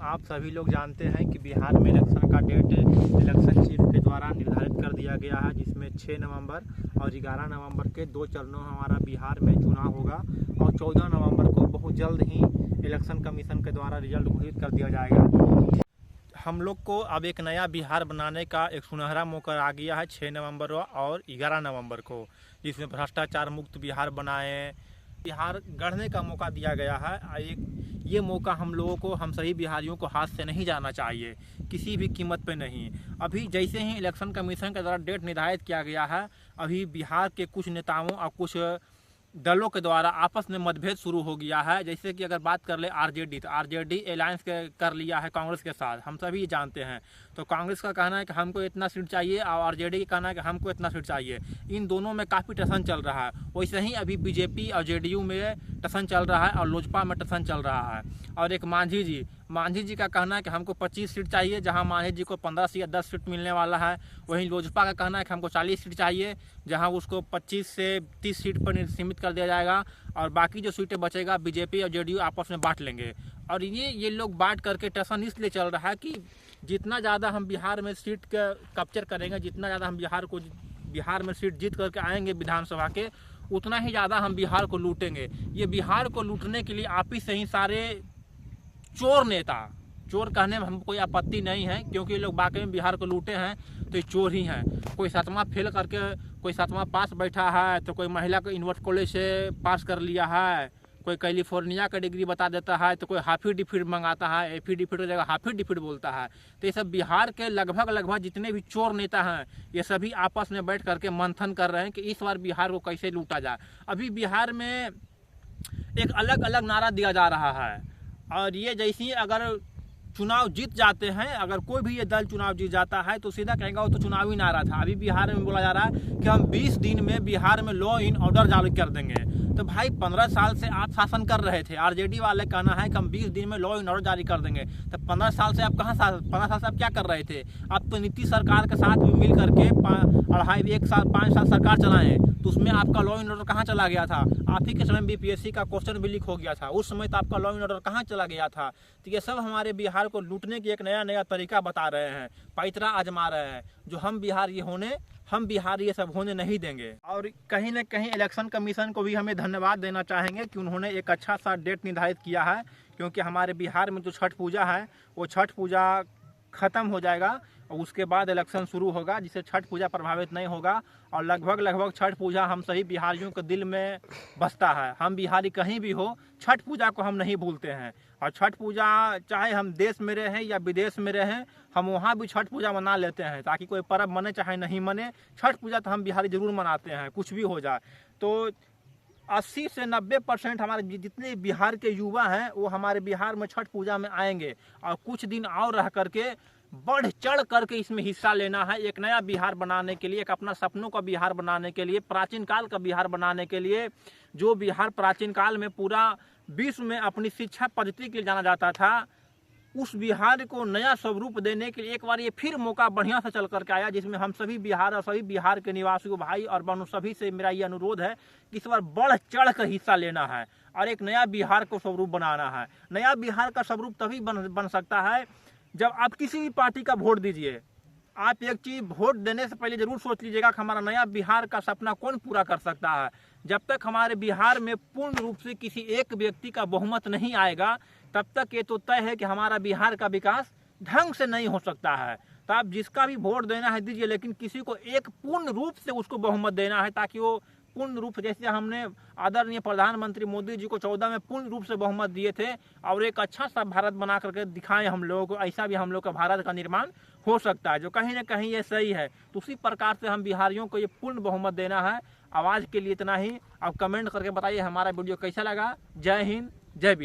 आप सभी लोग जानते हैं कि बिहार में इलेक्शन का डेट इलेक्शन चीफ के द्वारा निर्धारित कर दिया गया है, जिसमें 6 नवंबर और 11 नवंबर के 2 चरणों में हमारा बिहार में चुनाव होगा और 14 नवंबर को बहुत जल्द ही इलेक्शन कमीशन के द्वारा रिजल्ट घोषित कर दिया जाएगा। हम लोग को अब एक नया बिहार बनाने का एक सुनहरा मौका आ गया है 6 नवंबर और 11 नवंबर को, जिसमें भ्रष्टाचार मुक्त बिहार बनाए, बिहार गढ़ने का मौका दिया गया है। ये मौका हम लोगों को, हम सभी बिहारियों को हाथ से नहीं जाना चाहिए, किसी भी कीमत पे नहीं। अभी जैसे ही इलेक्शन कमीशन के द्वारा डेट निर्धारित किया गया है, अभी बिहार के कुछ नेताओं और कुछ दलों के द्वारा आपस में मतभेद शुरू हो गया है। जैसे कि अगर बात कर ले आरजेडी, तो आरजेडी अलायंस कर लिया है कांग्रेस के साथ, हम सभी जानते हैं। तो कांग्रेस का कहना है कि हमको इतना सीट चाहिए और आरजेडी का कहना है कि हमको इतना सीट चाहिए। इन दोनों में काफ़ी टसन चल रहा है। वैसे ही अभी बीजेपी और जेडीयू में टसन चल रहा है और लोजपा में टसन चल रहा है। और एक मांझी जी का कहना है कि हमको 25 सीट चाहिए, जहां मांझी जी को 15 से 10 सीट मिलने वाला है। वहीं लोजपा का कहना है कि हमको 40 सीट चाहिए, जहां उसको 25 से 30 सीट पर सीमित कर दिया जाएगा और बाकी जो सीटें बचेगा बीजेपी और जेडीयू आपस में बांट लेंगे। और ये लोग बांट करके टसन इसलिए चल रहा है कि जितना ज़्यादा हम बिहार में सीट का कैप्चर करेंगे, जितना ज़्यादा हम बिहार में सीट जीत करके आएंगे विधानसभा के, उतना ही ज़्यादा हम बिहार को लूटेंगे। ये बिहार को लूटने के लिए आप ही से ही सारे चोर नेता, चोर कहने में हमको कोई आपत्ति नहीं है, क्योंकि ये लोग वाकई में बिहार को लूटे हैं तो ये चोर ही हैं। कोई 7वां फेल करके, कोई 7वां पास बैठा है, तो कोई महिला को यूनिवर्सिटी कॉलेज से पास कर लिया है, कोई कैलिफोर्निया का डिग्री बता देता है, तो कोई हाफी डिफिट मंगाता है, एफी डिफिट की जगह हाफी डिफिट बोलता है। तो ये सब बिहार के लगभग जितने भी चोर नेता हैं, ये सभी आपस में बैठ करके मंथन कर रहे हैं कि इस बार बिहार को कैसे लूटा जाए। अभी बिहार में एक अलग अलग नारा दिया जा रहा है और ये जैसे ही अगर चुनाव जीत जाते हैं, अगर कोई भी ये दल चुनाव जीत जाता है तो सीधा कहेगा वो तो चुनावी नारा था। अभी बिहार में बोला जा रहा है कि हम 20 दिन में बिहार में लॉ इन ऑर्डर जारी कर देंगे। तो भाई 15 साल से आप शासन कर रहे थे, आरजेडी वाले कहना है कि हम 20 दिन में लॉ इन ऑर्डर जारी कर देंगे। तो 15 साल से आप 15 साल से आप क्या कर रहे थे? आप तो नीतीश सरकार के साथ मिल करके 5 साल सरकार चलाए, तो उसमें आपका लॉ इन ऑर्डर कहाँ चला गया था? आप ही के समय बीपीएससी का क्वेश्चन भी लीक हो गया था, उस समय तो आपका लॉ इन ऑर्डर कहाँ चला गया था? तो ये सब हमारे बिहार को लूटने की एक नया तरीका बता रहे हैं, पैतरा आजमा रहे हैं, जो हम बिहार ये सब होने नहीं देंगे। और कहीं न कहीं इलेक्शन कमीशन को भी हमें धन्यवाद देना चाहेंगे कि उन्होंने एक अच्छा सा डेट निर्धारित किया है, क्योंकि हमारे बिहार में जो छठ पूजा है वो छठ पूजा ख़त्म हो जाएगा और उसके बाद इलेक्शन शुरू होगा, जिससे छठ पूजा प्रभावित नहीं होगा। और लगभग छठ पूजा हम सभी बिहारियों के दिल में बसता है। हम बिहारी कहीं भी हो, छठ पूजा को हम नहीं भूलते हैं। और छठ पूजा चाहे हम देश में रहें या विदेश में रहें, हम वहाँ भी छठ पूजा मना लेते हैं, ताकि कोई पर्व मने चाहे नहीं मने, छठ पूजा तो हम बिहारी ज़रूर मनाते हैं, कुछ भी हो जाए। तो 80 से 90% हमारे जितने बिहार के युवा हैं वो हमारे बिहार में छठ पूजा में आएंगे और कुछ दिन और रह करके बढ़ चढ़ करके इसमें हिस्सा लेना है। एक नया बिहार बनाने के लिए, एक अपना सपनों का बिहार बनाने के लिए, प्राचीन काल का बिहार बनाने के लिए, जो बिहार प्राचीन काल में पूरा विश्व में अपनी शिक्षा पद्धति के लिए जाना जाता था, उस बिहार को नया स्वरूप देने के लिए एक बार ये फिर मौका बढ़िया से चल करके आया, जिसमें हम सभी बिहार और सभी बिहार के निवासियों भाई और बहनों सभी से मेरा ये अनुरोध है कि इस बार बढ़ चढ़ कर हिस्सा लेना है और एक नया बिहार को स्वरूप बनाना है। नया बिहार का स्वरूप तभी बन सकता है जब आप किसी भी पार्टी का वोट दीजिए। आप एक चीज़ वोट देने से पहले जरूर सोच लीजिएगा कि हमारा नया बिहार का सपना कौन पूरा कर सकता है। जब तक हमारे बिहार में पूर्ण रूप से किसी एक व्यक्ति का बहुमत नहीं आएगा, तब तक ये तो तय है कि हमारा बिहार का विकास ढंग से नहीं हो सकता है। तो आप जिसका भी वोट देना है दीजिए, लेकिन किसी को एक पूर्ण रूप से उसको बहुमत देना है, ताकि वो पूर्ण रूप से, जैसे हमने आदरणीय प्रधानमंत्री मोदी जी को 14 में पूर्ण रूप से बहुमत दिए थे और एक अच्छा सा भारत बना करके दिखाएं हम लोगों को, ऐसा भी हम लोग का भारत का निर्माण हो सकता है, जो कहीं ना कहीं ये सही है। तो उसी प्रकार से हम बिहारियों को ये पूर्ण बहुमत देना है। आवाज़ के लिए इतना ही। आप कमेंट करके बताइए हमारा वीडियो कैसा लगा। जय हिंद, जय बिहार।